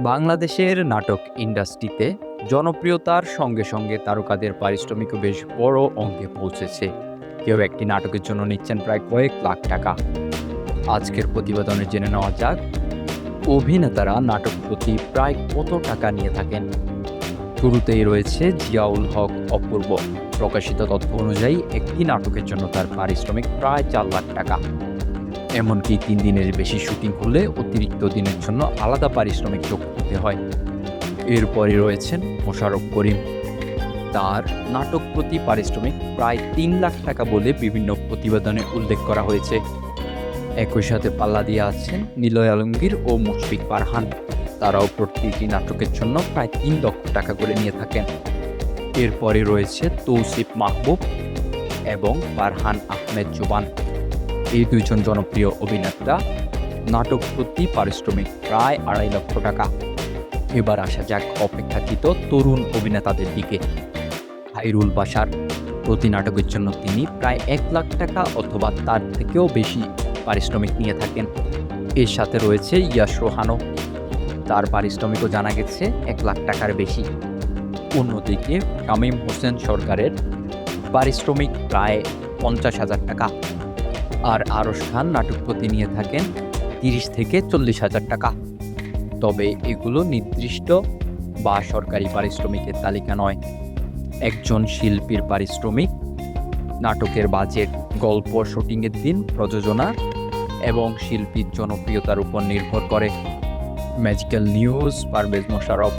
বাংলাদেশের নাটক ইন্ডাস্ট্রিতে জনপ্রিয়তার সঙ্গে সঙ্গে তারকাদের পারিশ্রমিকও বেশ বড় অঙ্কে পৌঁছেছে। কেউ একটি নাটকের জন্য নিচ্ছেন প্রায় কয়েক লাখ টাকা। আজকের প্রতিবেদনে জেনে নেওয়া যাক অভিনেতারা নাটক প্রতি প্রায় কত টাকা নিয়ে থাকেন। শুরুতেই রয়েছে জিয়াউল হক অপূর্ব। প্রকাশিত তথ্য অনুযায়ী একটি নাটকের জন্য তার পারিশ্রমিক প্রায় 4 লাখ টাকা। এমনকি 3 দিনের বেশি শুটিং হলে অতিরিক্ত দিনের জন্য আলাদা পারিশ্রমিক যোগ করতে হয়। এরপরে রয়েছেন মোশাররফ করিম। তার নাটক প্রতি পারিশ্রমিক প্রায় 3 লাখ টাকা বলে বিভিন্ন প্রতিবেদনে উল্লেখ করা হয়েছে। একই সাথে পাল্লা দিয়ে আছেন নিলয় আলমগীর ও মুশফিক ফারহান। তারাও প্রতিটি নাটকের জন্য প্রায় 3 লক্ষ টাকা করে নিয়ে থাকেন। এরপরে রয়েছে তৌসিফ মাহবুব এবং ফারহান আহমেদ জুবান। এই দুইজন জনপ্রিয় অভিনেতা নাটক প্রতি পারিশ্রমিক প্রায় 2.5 লক্ষ টাকা। এবার আসা যাক অপেক্ষাকৃত তরুণ অভিনেতাদের দিকে। খায়রুল বাশার প্রতি নাটকের জন্য তিনি প্রায় 1 লাখ টাকা অথবা তার থেকেও বেশি পারিশ্রমিক নিয়ে থাকেন। এর সাথে রয়েছে ইয়াশ রোহানও। তার পারিশ্রমিকও জানা গেছে 1 লাখ টাকার বেশি। অন্যদিকে শামীম হোসেন সরকারের পারিশ্রমিক প্রায় 50,000 টাকা। আর আরশ খান নাটক প্রতি নিয়ে থাকেন 30 থেকে 40,000 টাকা। তবে এগুলো নির্দিষ্ট বা সরকারি পারিশ্রমিকের তালিকা নয়। একজন শিল্পীর পারিশ্রমিক নাটকের বাজেট, গল্প শুটিংয়ের দিন, প্রযোজনা এবং শিল্পীর জনপ্রিয়তার উপর নির্ভর করে। Magical news, Parvez Mosharraf.